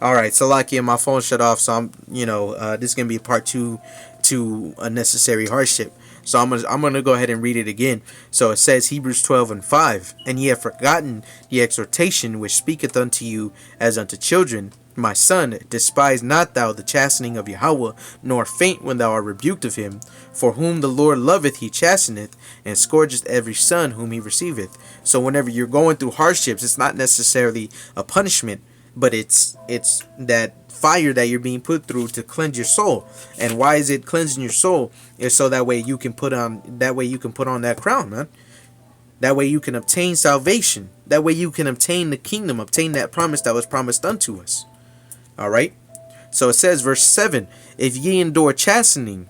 All right, so Lakia, my phone shut off, so this is gonna be part two to a necessary hardship. So I'm gonna go ahead and read it again. So it says Hebrews 12:5, and ye have forgotten the exhortation which speaketh unto you as unto children. My son, despise not thou the chastening of Yahweh, nor faint when thou art rebuked of him. For whom the Lord loveth he chasteneth, and scourgeth every son whom he receiveth. So whenever you're going through hardships, it's not necessarily a punishment, but it's that fire that you're being put through to cleanse your soul. And why is it cleansing your soul? Is so that way you can put on that crown, man. That way you can obtain salvation. That way you can obtain the kingdom, obtain that promise that was promised unto us. All right. So it says, verse 7, if ye endure chastening,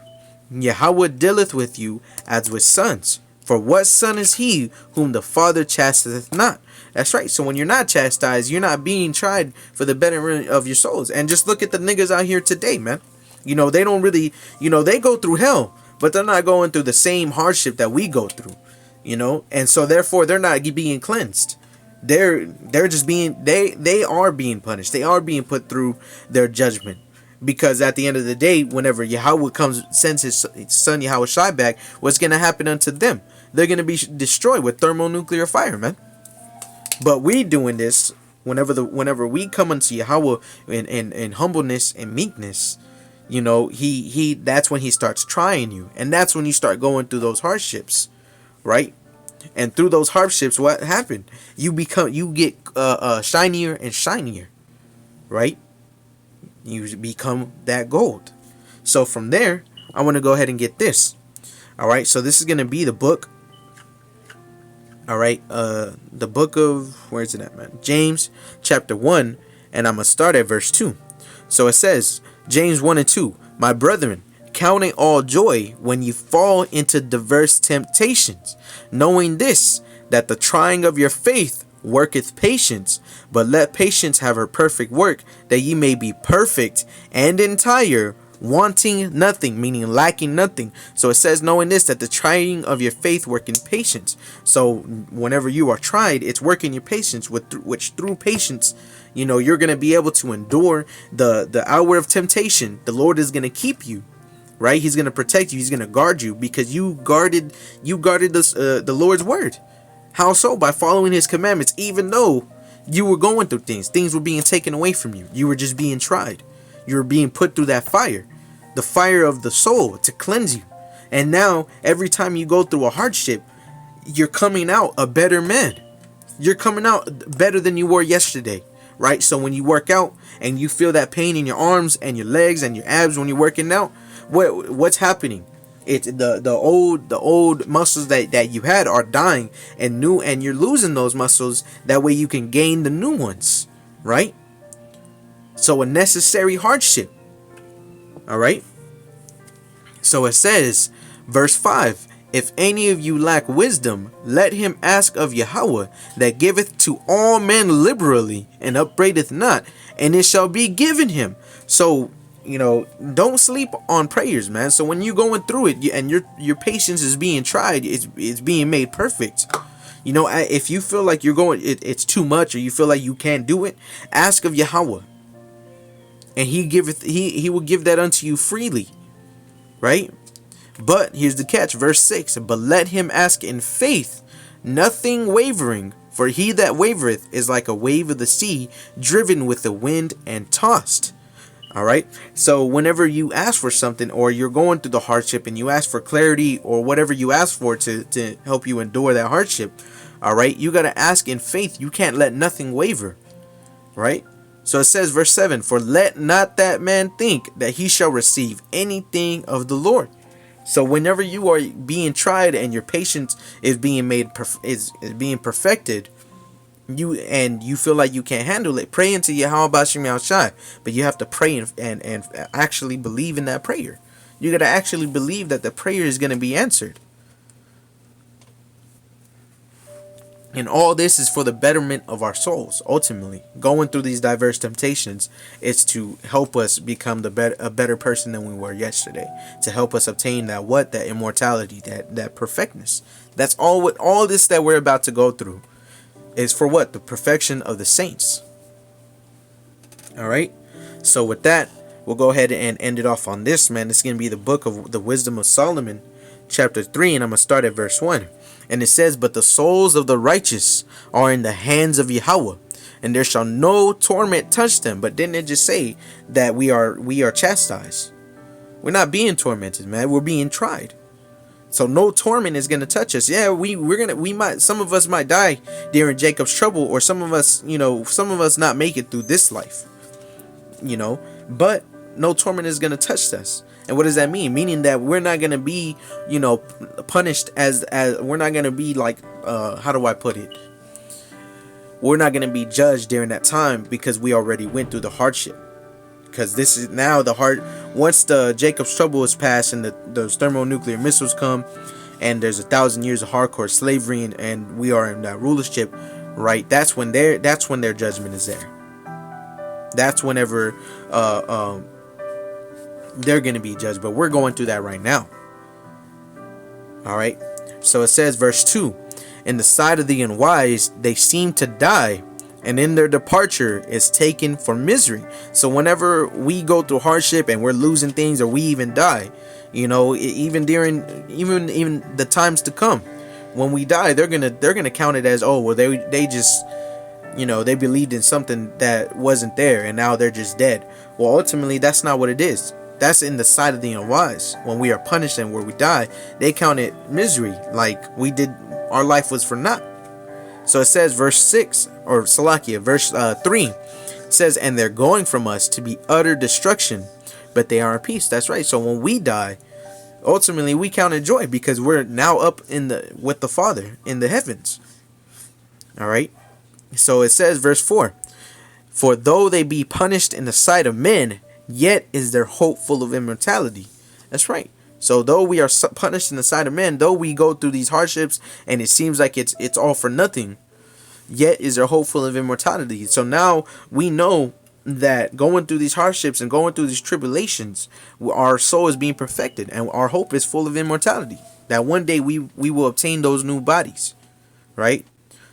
Yahweh dealeth with you as with sons. For what son is he whom the Father chasteneth not? That's right. So when you're not chastised, you're not being tried for the betterment of your souls. And just look at the niggas out here today, man. They don't really, they go through hell, but they're not going through the same hardship that we go through, and so therefore they're not being cleansed. They're just being, they are being punished. They are being put through their judgment. Because at the end of the day, whenever Yahweh sends his son Yahweh Shai back, what's going to happen unto them? They're going to be destroyed with thermonuclear fire, man. But we doing this whenever we come unto Yahweh in humbleness and meekness, he that's when he starts trying you, and that's when you start going through those hardships, right? And through those hardships, what happened? You get shinier and shinier, right? You become that gold. So from there, I want to go ahead and get this. All right, so this is going to be the book. All right, the book of, where is it at, man? James chapter 1, and I'm going to start at verse 2. So it says, James 1 and 2, my brethren, count it all joy when you fall into diverse temptations, knowing this, that the trying of your faith worketh patience. But let patience have her perfect work, that ye may be perfect and entire, wanting nothing, meaning lacking nothing. So it says, knowing this, that the trying of your faith working patience. So whenever you are tried, it's working your patience, which through patience, you're going to be able to endure the hour of temptation. The Lord is going to keep you, right? He's going to protect you. He's going to guard you, because you guarded this, the Lord's word. How so? By following his commandments, even though you were going through things were being taken away from you. You were just being tried. You were being put through that fire, the fire of the soul, to cleanse you. And now every time you go through a hardship, you're coming out a better man. You're coming out better than you were yesterday, right? So when you work out and you feel that pain in your arms and your legs and your abs when you're working out, what's happening? It's the old muscles that you had are dying, and you're losing those muscles. That way you can gain the new ones, right? So a necessary hardship. All right. So it says, verse 5, if any of you lack wisdom, let him ask of Yahweh, that giveth to all men liberally, and upbraideth not, and it shall be given him. So don't sleep on prayers, man. So when you're going through it, and your patience is being tried, it's being made perfect. If you feel like it's too much, or you feel like you can't do it, ask of Yahweh, and he will give that unto you freely, right? But here's the catch, verse 6, but let him ask in faith, nothing wavering, for he that wavereth is like a wave of the sea, driven with the wind and tossed. All right. So whenever you ask for something, or you're going through the hardship and you ask for clarity, or whatever you ask for to help you endure that hardship, all right, you got to ask in faith. You can't let nothing waver, right? So it says, verse 7, for let not that man think that he shall receive anything of the Lord. So whenever you are being tried and your patience is being is being perfected, you feel like you can't handle it, pray into Yahweh Bashim Yahushai. But you have to pray and actually believe in that prayer. You got to actually believe that the prayer is going to be answered. And all this is for the betterment of our souls. Ultimately, going through these diverse temptations is to help us become a better person than we were yesterday. To help us obtain that immortality, that perfectness. That's all this that we're about to go through is for what? The perfection of the saints. All right. So with that, we'll go ahead and end it off on this, man. This is going to be the book of the Wisdom of Solomon, chapter 3, and I'm going to start at verse 1. And it says, "But the souls of the righteous are in the hands of Yahweh, and there shall no torment touch them." But didn't it just say that we are chastised? We're not being tormented, man. We're being tried. So no torment is gonna touch us. Yeah, we might, some of us might die during Jacob's trouble, or some of us, some of us not make it through this life. But no torment is gonna touch us. And what does that mean? Meaning that we're not gonna be, punished as we're not gonna be like, how do I put it? We're not gonna be judged during that time, because we already went through the hardship. Because this is now once the Jacob's trouble is passed and those thermonuclear missiles come, and there's 1,000 years of hardcore slavery, and we are in that rulership, right? That's when their judgment is there. That's whenever they're going to be judged. But we're going through that right now. All right. So it says, verse 2, "In the sight of the unwise, they seem to die, and in their departure is taken for misery." So whenever we go through hardship and we're losing things, or we even die, even during even the times to come, when we die, they're gonna count it as, oh well, they just they believed in something that wasn't there, and now they're just dead. Well, ultimately that's not what it is. That's in the sight of the unwise. When we are punished and where we die, they count it misery, like our life was for naught. So it says, verse 6, or Salakia, verse 3, says, "And they're going from us to be utter destruction, but they are in peace." That's right. So when we die, ultimately we count it joy, because we're now up with the Father in the heavens. All right. So it says, verse 4, "For though they be punished in the sight of men, yet is their hope full of immortality." That's right. So though we are punished in the sight of men, though we go through these hardships and it seems like it's all for nothing, yet is there hope full of immortality. So now we know that going through these hardships and going through these tribulations, our soul is being perfected, and our hope is full of immortality. That one day we will obtain those new bodies, right?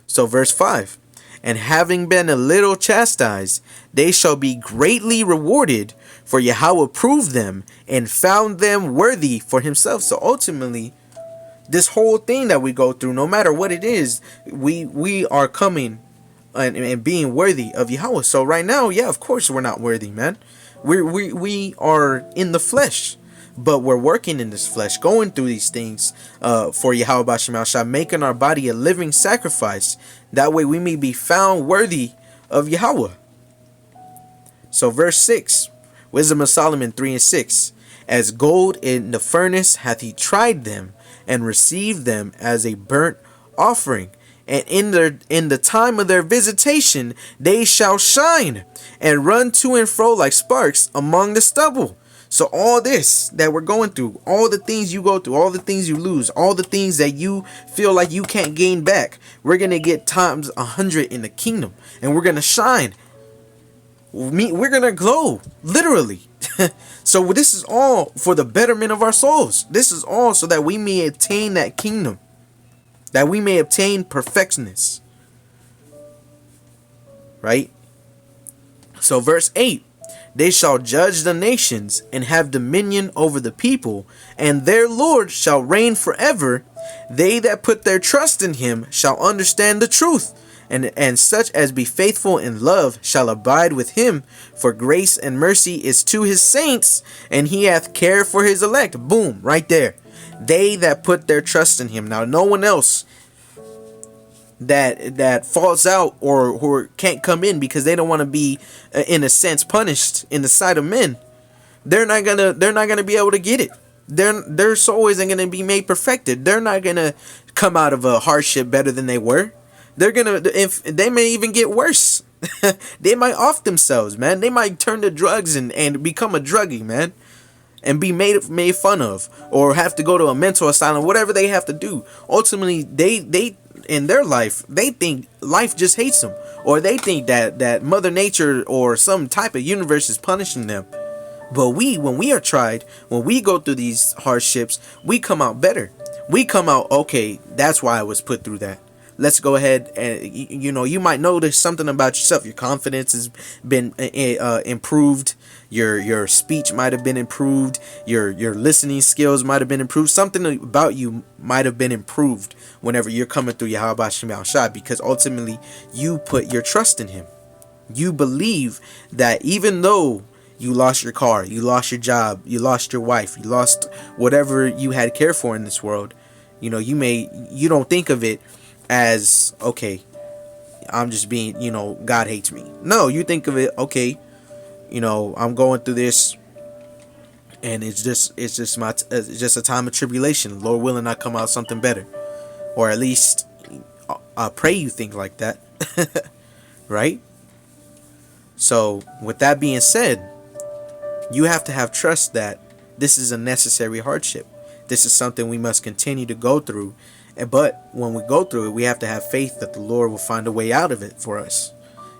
So verse 5, "And having been a little chastised, they shall be greatly rewarded, for Yahweh proved them and found them worthy for himself." So ultimately, this whole thing that we go through, no matter what it is, we are coming and being worthy of Yahweh. So right now, yeah, of course we're not worthy, man. We are in the flesh, but we're working in this flesh, going through these things for Yahweh B'Shem Al-Shah, making our body a living sacrifice. That way we may be found worthy of Yahweh. So verse 6, Wisdom of Solomon 3 and 6, "As gold in the furnace hath he tried them, and received them as a burnt offering. And in the time of their visitation they shall shine, and run to and fro like sparks among the stubble." So all this that we're going through, all the things you go through, all the things you lose, all the things that you feel like you can't gain back, we're going to get times 100 in the kingdom, and we're going to shine. We're going to glow, literally. So this is all for the betterment of our souls. This is all so that we may attain that kingdom, that we may obtain perfectness. Right? So verse 8, "They shall judge the nations and have dominion over the people, and their Lord shall reign forever. They that put their trust in him shall understand the truth, and such as be faithful in love shall abide with him. For grace and mercy is to his saints, and he hath care for his elect." Boom, right there. They that put their trust in him. Now, no one else that falls out or can't come in because they don't want to be, in a sense, punished in the sight of men. They're not gonna be able to get it. Their soul isn't gonna be made perfected. They're not gonna come out of a hardship better than they were. If they may even get worse. They might off themselves, man. They might turn to drugs and become a druggie, man, and be made fun of, or have to go to a mental asylum, whatever they have to do. Ultimately, they in their life, they think life just hates them, or they think that Mother Nature or some type of universe is punishing them. But when we are tried, when we go through these hardships, we come out better. We come out, okay, that's why I was put through that. let's go ahead and you might notice something about yourself. Your confidence has been improved. Your speech might have been improved. Your listening skills might have been improved. Something about you might have been improved whenever you're coming through Yahweh Shem Shai, because ultimately you put your trust in Him. You believe that even though you lost your car, you lost your job, you lost your wife, you lost whatever you had care for in this world, you don't think of it as, okay, I'm just being, God hates me. No, you think of it, okay, I'm going through this, and it's just a time of tribulation. Lord willing, I come out something better, or at least I pray you think like that, right? So with that being said, you have to have trust that this is a necessary hardship. This is something we must continue to go through. But when we go through it, we have to have faith that the Lord will find a way out of it for us.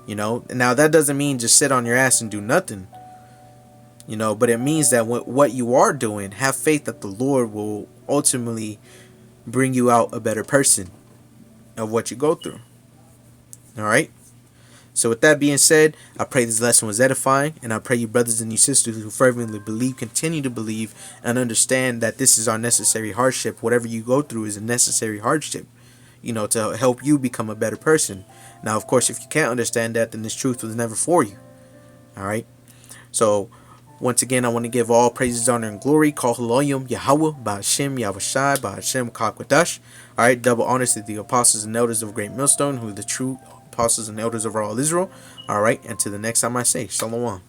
Now that doesn't mean just sit on your ass and do nothing. But it means that what you are doing, have faith that the Lord will ultimately bring you out a better person of what you go through. All right? So with that being said, I pray this lesson was edifying, and I pray you brothers and you sisters who fervently believe continue to believe and understand that this is our necessary hardship. Whatever you go through is a necessary hardship, to help you become a better person. Now, of course, if you can't understand that, then this truth was never for you. All right? So once again, I want to give all praises, honor, and glory. Call Haloyim Yahweh, Ba'ashem, Yahushai, Ba'ashem, Kakwadash. All right, double honors to the apostles and elders of Great Millstone, who are the true apostles and elders of all Israel. All right, and to the next time I say, Shalom.